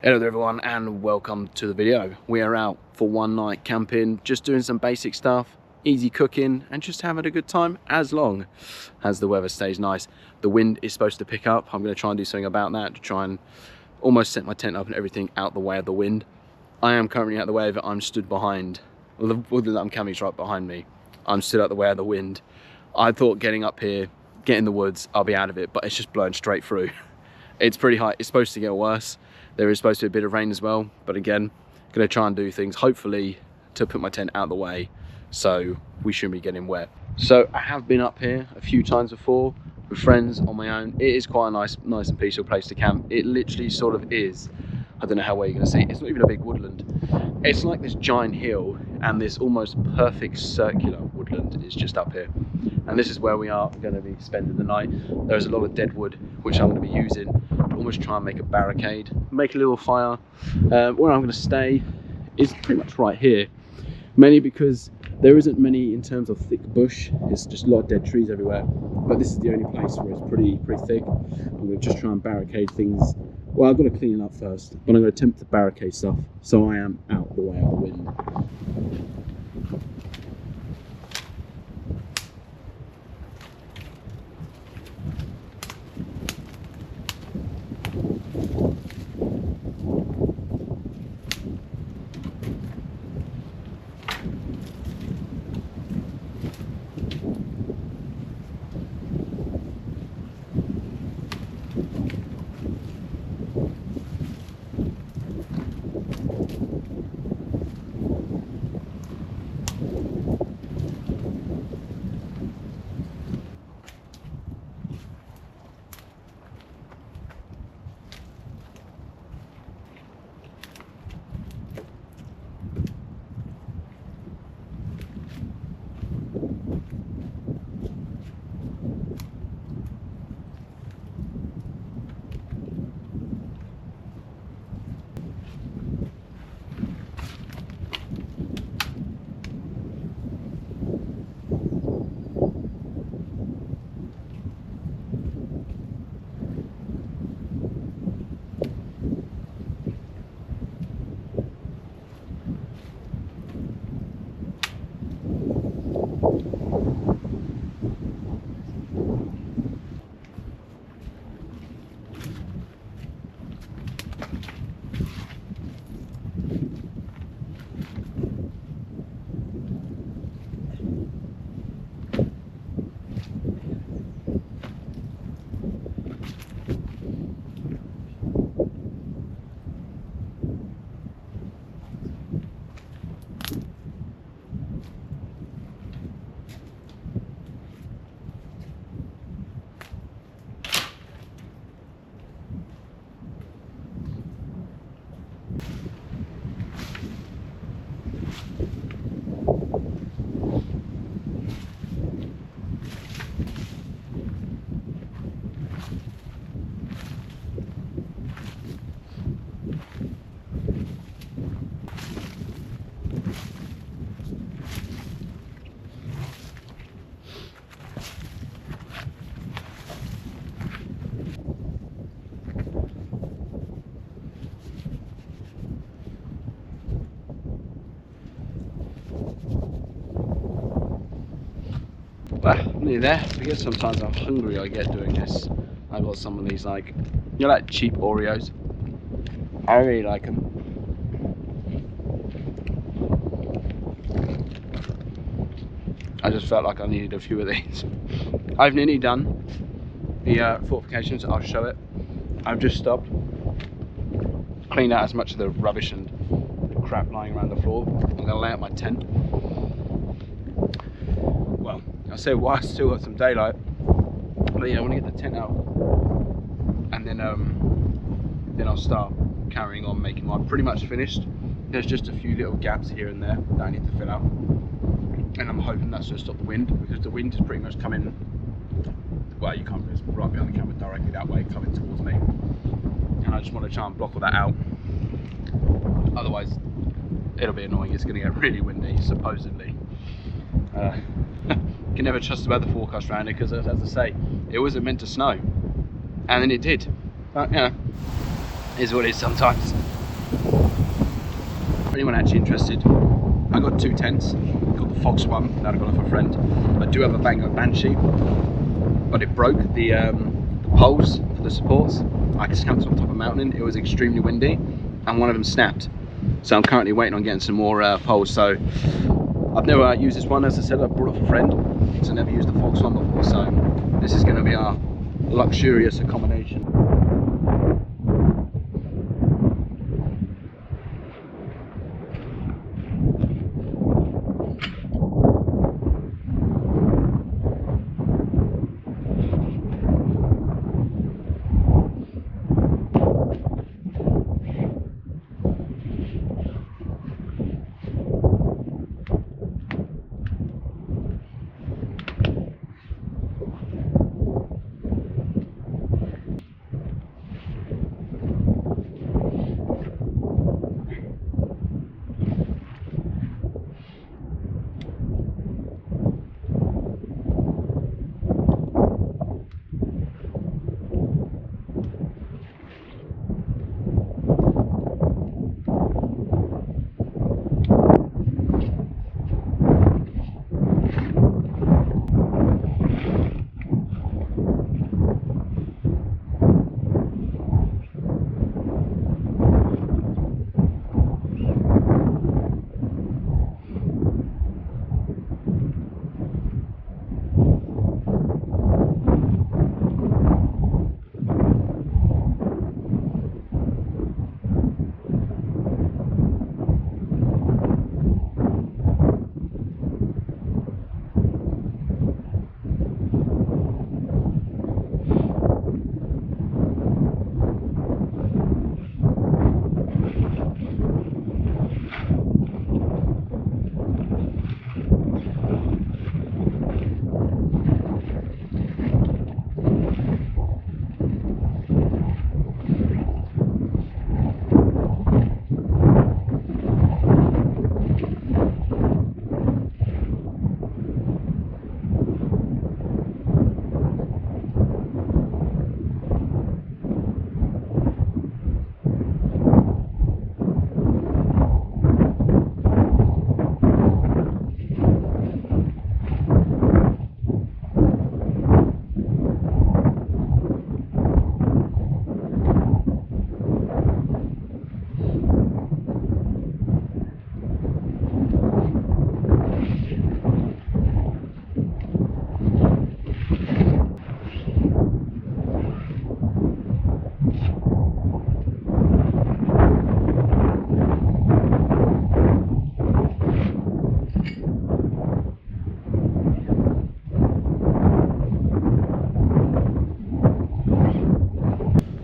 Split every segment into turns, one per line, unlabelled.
Hello there everyone and welcome to the video. We are out for one night camping, just doing some basic stuff, easy cooking and just having a good time as long as the weather stays nice. The wind is supposed to pick up. I'm going to try and do something about that to try and almost set my tent up and everything out the way of the wind. I am currently out the way of it. I'm stood behind, well, the wood that I'm camping is right behind me. I'm stood out the way of the wind. I thought getting up here, get in the woods, I'll be out of it, but it's just blowing straight through. It's pretty high. It's supposed to get worse. There is supposed to be a bit of rain as well, but again, gonna try and do things hopefully to put my tent out of the way so we shouldn't be getting wet. So I have been up here a few times before with friends on my own. It is quite a nice and peaceful place to camp. It literally sort of is. I don't know how well you're gonna see it. It's not even a big woodland. It's like this giant hill and this almost perfect circular woodland is just up here. And this is where we are going to be spending the night. There's a lot of dead wood, which I'm going to be using. Almost try and make a barricade, make a little fire. Where I'm going to stay is pretty much right here, mainly because there isn't many in terms of thick bush. It's just a lot of dead trees everywhere. But this is the only place where it's pretty thick. I'm going to just try and barricade things. Well, I've got to clean it up first, but I'm going to attempt to barricade stuff so I am out the way of the wind. Well, I'm nearly there. I guess sometimes how hungry I get doing this. I got some of these, like, you know, like cheap Oreos. I really like them. I just felt like I needed a few of these. I've nearly done the fortifications. I'll show it. I've just stopped, cleaned out as much of the rubbish and the crap lying around the floor. I'm going to lay out my tent. Well, I say while I still got some daylight, but yeah, I want to get the tent out, and then I'll start carrying on making mine. Pretty much finished. There's just a few little gaps here and there that I need to fill out, and I'm hoping that's going to stop the wind, because the wind is pretty much coming. Well, you can't, it's right behind the camera directly that way, coming towards me, and I just want to try and block all that out. Otherwise, it'll be annoying. It's going to get really windy, supposedly. Can never trust about the forecast around it, because as I say, it wasn't meant to snow, and then it did. But you know, is what it is sometimes. For anyone actually interested, I got 2 tents. Got the Phoxx one that I got off a friend. I do have a Bangor Banshee, but it broke the poles for the supports. I camped on top of a mountain. It was extremely windy, and one of them snapped. So I'm currently waiting on getting some more poles. So I've never used this one, as I said. I brought it off a friend, so I never used the Phoxx one before. So this is going to be our luxurious accommodation.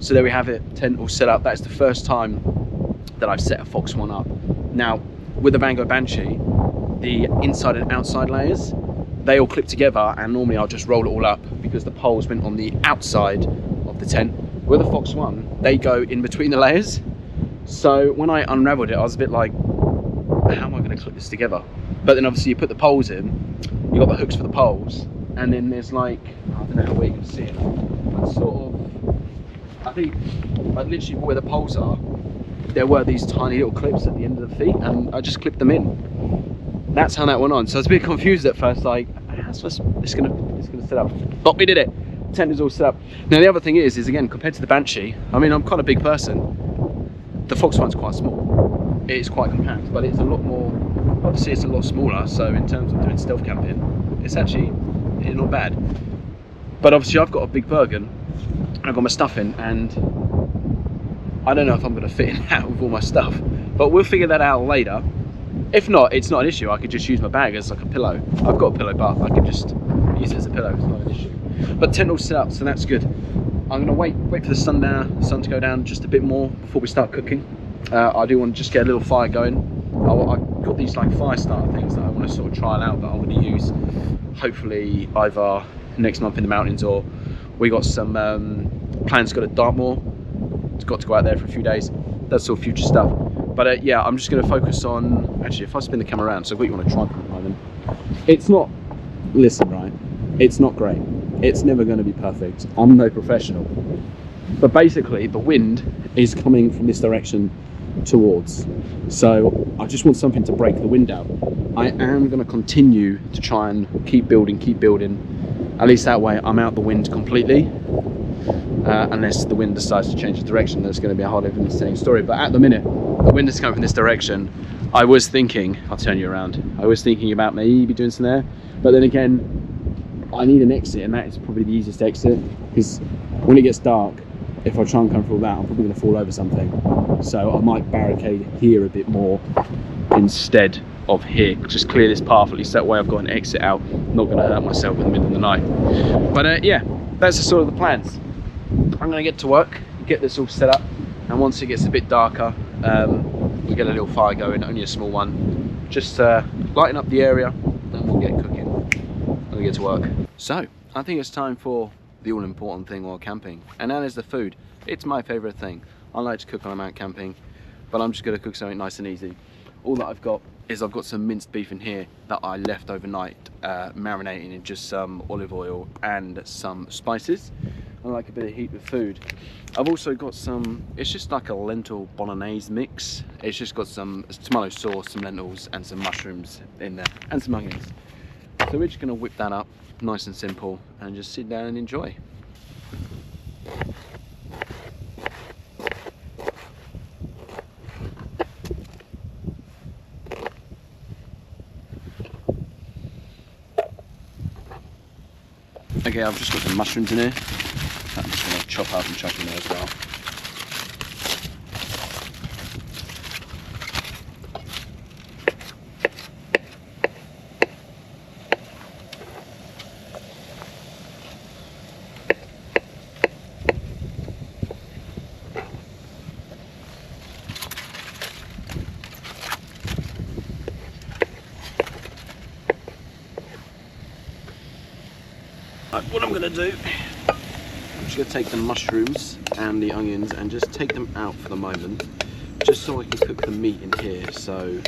So there we have it, tent all set up. That's the first time that I've set a Phoxx one up. Now, with the Bangor Banshee, the inside and outside layers, they all clip together, and normally I'll just roll it all up because the poles went on the outside of the tent. With the Phoxx one, they go in between the layers. So when I unraveled it, I was a bit like, how am I going to clip this together? But then obviously you put the poles in, you got the hooks for the poles, and then there's like, I don't know how well you can see it, but sort of, I think, like literally where the poles are, there were these tiny little clips at the end of the feet, and I just clipped them in. That's how that went on. So I was a bit confused at first, like, how's this gonna set up? But we did it. Tent is all set up. Now the other thing is again, compared to the Banshee, I mean, I'm quite a big person. The Phoxx one's quite small. It is quite compact, but it's a lot more, obviously it's a lot smaller, so in terms of doing stealth camping, it's actually not bad. But obviously I've got a big Bergen, I've got my stuff in, and I don't know if I'm going to fit in that with all my stuff, but we'll figure that out later. If not, it's not an issue. I could just use my bag as like a pillow. I've got a pillow, but I could just use it as a pillow. It's not an issue. But tent all set up, so that's good. I'm going to wait for the sun to go down just a bit more before we start cooking. I do want to just get a little fire going. I've got these like fire starter things that I want to sort of trial out, that I'm going to use hopefully either next month in the mountains, or we got some plans to go to Dartmoor. It's got to go out there for a few days. That's all future stuff. But yeah, I'm just going to focus on, actually if I spin the camera around, so I've got you on a tripod at the moment. It's not, listen right, it's not great. It's never going to be perfect. I'm no professional. But basically the wind is coming from this direction towards. So I just want something to break the wind out. I am going to continue to try and keep building. At least that way I'm out the wind completely. Unless the wind decides to change the direction, that's going to be a whole different insane story. But at the minute, the wind is coming from this direction. I was thinking, I'll turn you around, I was thinking about maybe doing some there, but then again, I need an exit, and that is probably the easiest exit, because when it gets dark, if I try and come through that, I'm probably going to fall over something. So I might barricade here a bit more instead of here. Just clear this path, at least that way I've got an exit out, not going to hurt myself in the middle of the night. But yeah, that's the sort of the plans. I'm going to get to work, get this all set up, and once it gets a bit darker, we'll get a little fire going, only a small one, just lighten up the area, and we'll get cooking. I'll get to work. So I think it's time for the all-important thing while camping, and that is the food. It's my favorite thing. I like to cook when I'm out camping, but I'm just going to cook something nice and easy. All that I've got is I've got some minced beef in here that I left overnight, marinating in just some olive oil and some spices. I like a bit of heat with food. I've also got some, it's just like a lentil bolognese mix. It's just got some tomato sauce, some lentils and some mushrooms in there, and some onions. So we're just gonna whip that up, nice and simple, and just sit down and enjoy. Okay, I've just got some mushrooms in here. I'm just going to chop up and chuck in there as well. Right, what I'm going to do, I'm just going to take the mushrooms and the onions and just take them out for the moment, just so I can cook the meat in here. So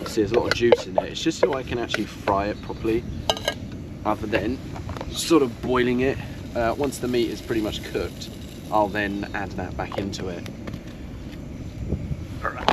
see, there's a lot of juice in it. It's just so I can actually fry it properly, other than sort of boiling it. Once the meat is pretty much cooked, I'll then add that back into it. All right.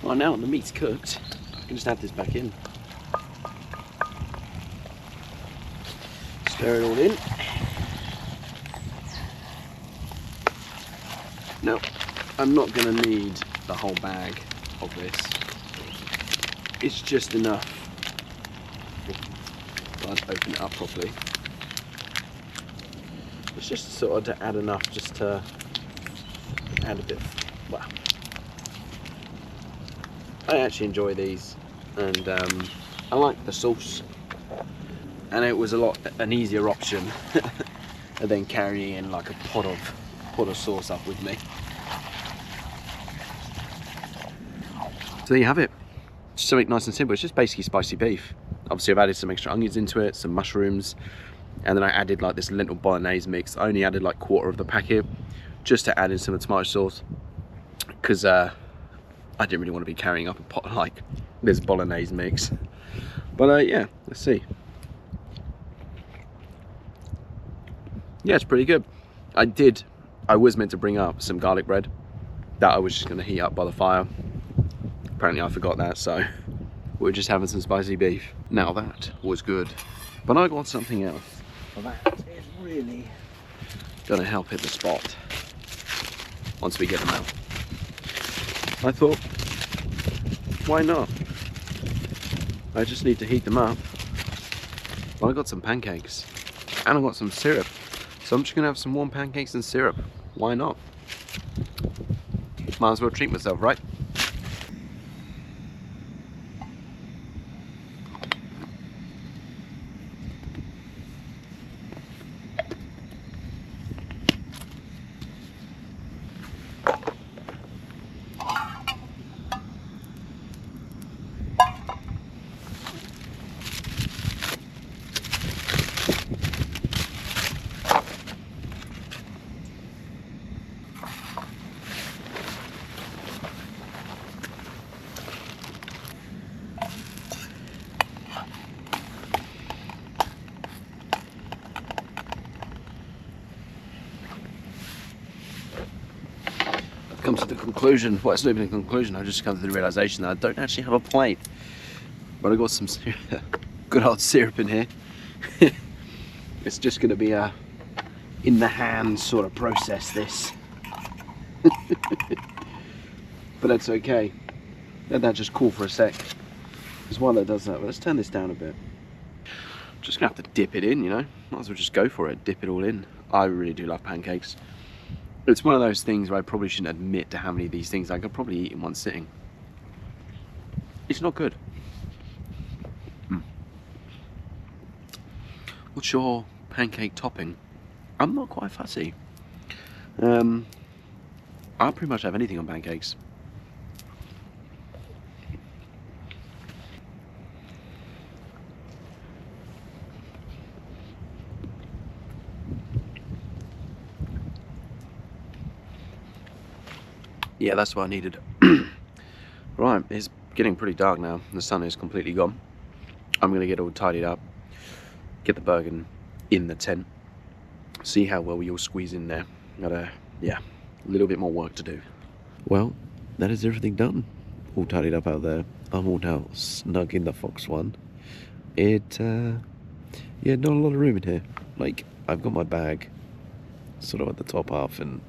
Well, now the meat's cooked, I can just add this back in. Stir it all in. Now, I'm not going to need the whole bag of this. It's just enough. I'll open it up properly. It's just sort of to add enough, just to add a bit. Well, I actually enjoy these, and I like the sauce, and it was an easier option than carrying in like a pot of sauce up with me. So there you have it. Just something nice and simple. It's just basically spicy beef. Obviously I've added some extra onions into it, some mushrooms, and then I added like this lentil bolognese mix. I only added like 1/4 of the packet just to add in some tomato sauce, because I didn't really want to be carrying up a pot like this bolognese mix. But yeah, let's see. Yeah, it's pretty good. I was meant to bring up some garlic bread that I was just going to heat up by the fire. Apparently I forgot that, so we're just having some spicy beef. Now that was good, but I got something else. Well, that is really going to help hit the spot once we get them out. I thought, why not? I just need to heat them up. Well, I got some pancakes and I got some syrup, so I'm just gonna have some warm pancakes and syrup. Why not? Might as well treat myself, right? come to the conclusion, well, it's not even a conclusion, I've just come to the realization that I don't actually have a plate. But I got some good old syrup in here. It's just going to be a in the hand sort of process, this. But that's okay. Let that just cool for a sec. There's one that does that, but let's turn this down a bit. Just gonna have to dip it in, you know. Might as well just go for it, dip it all in. I really do love pancakes. It's one of those things where I probably shouldn't admit to how many of these things I could probably eat in one sitting. It's not good. What's your pancake topping? I'm not quite fussy. I'll pretty much have anything on pancakes. Yeah, that's what I needed. Right, it's getting pretty dark now. The sun is completely gone. I'm gonna get all tidied up, get the burger in the tent, see how well we all squeeze in there. Got yeah, a little bit more work to do. Well, that is everything done. All tidied up out there. I'm all now snug in the Phoxx one. Yeah, not a lot of room in here. Like, I've got my bag sort of at the top half, and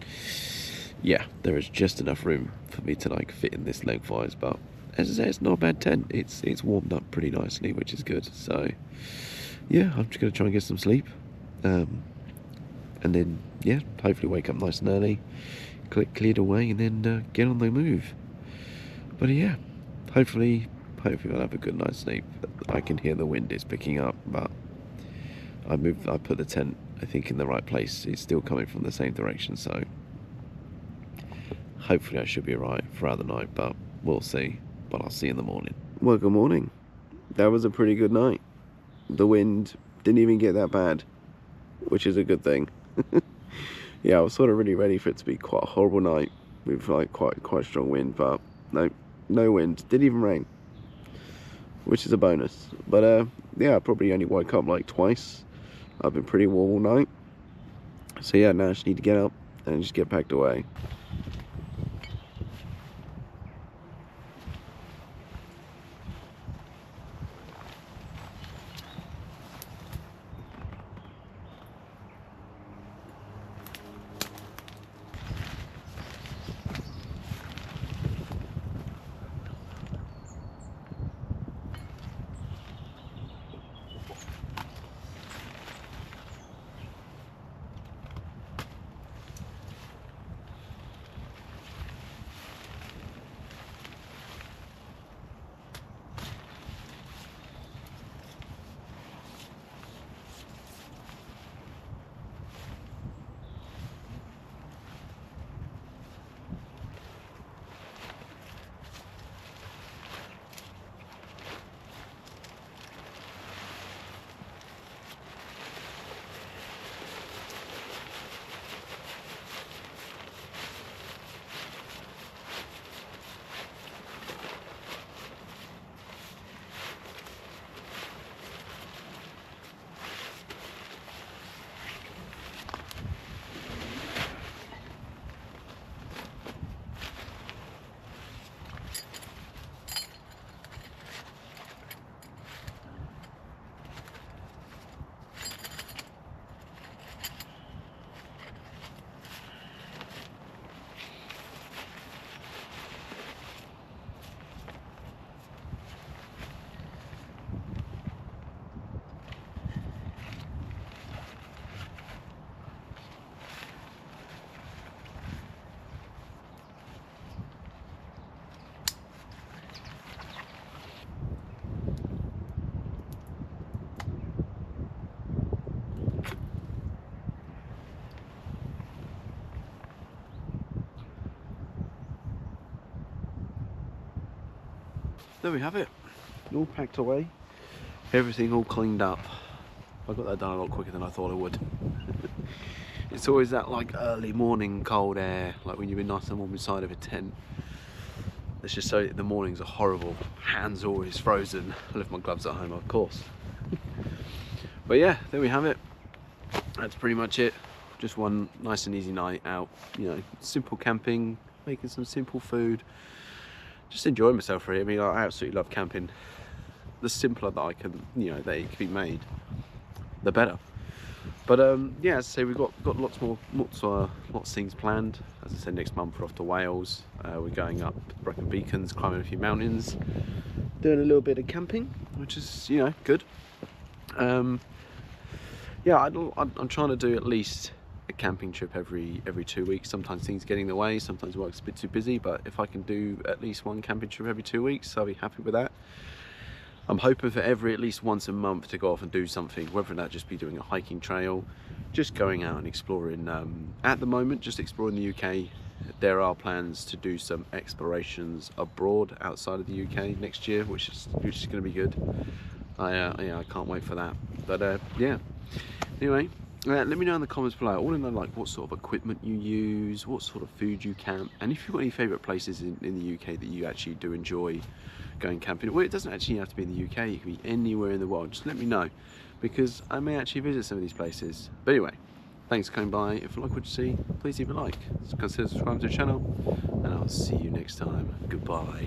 yeah, there is just enough room for me to like fit in this lengthwise. But as I say, it's not a bad tent. It's warmed up pretty nicely, which is good. So yeah, I'm just gonna try and get some sleep, and then yeah, hopefully wake up nice and early, cleared away, and then get on the move. But yeah, hopefully I'll have a good night's sleep. I can hear the wind is picking up, but I put the tent, I think, in the right place. It's still coming from the same direction, so hopefully I should be alright throughout the night, but we'll see. But I'll see you in the morning. Well, good morning. That was a pretty good night. The wind didn't even get that bad, which is a good thing. Yeah, I was sort of really ready for it to be quite a horrible night with like quite strong wind, but no wind. Didn't even rain, which is a bonus. But yeah, I probably only woke up like twice. I've been pretty warm all night, so yeah, now I just need to get up and just get packed away. There we have it, all packed away, everything all cleaned up. I got that done a lot quicker than I thought I would. It's always that like early morning cold air, like when you've been nice and warm inside of a tent. Let's just say the mornings are horrible, hands are always frozen. I left my gloves at home, of course. But yeah, there we have it. That's pretty much it. Just one nice and easy night out, you know, simple camping, making some simple food, just enjoying myself really. I mean, I absolutely love camping. The simpler that I can, you know, that it can be made, the better. But yeah, as I say, we've got lots of things planned. As I said, next month we're off to Wales. We're going up Brecon Beacons, climbing a few mountains, doing a little bit of camping, which is, you know, good. Yeah, I'm trying to do at least a camping trip every 2 weeks. Sometimes things get in the way, sometimes work's a bit too busy, but if I can do at least one camping trip every 2 weeks, I'll be happy with that. I'm hoping for at least once a month to go off and do something, whether that just be doing a hiking trail, just going out and exploring. At the moment, just exploring the UK. There are plans to do some explorations abroad outside of the UK next year, which is going to be good. Yeah, I can't wait for that. But yeah, anyway, let me know in the comments below. I want to know like what sort of equipment you use, what sort of food you camp, and if you've got any favourite places in the UK that you actually do enjoy going camping. Well, it doesn't actually have to be in the UK, it can be anywhere in the world. Just let me know, because I may actually visit some of these places. But anyway, thanks for coming by. If you like what you see, please leave a like, consider subscribing to the channel, and I'll see you next time. Goodbye.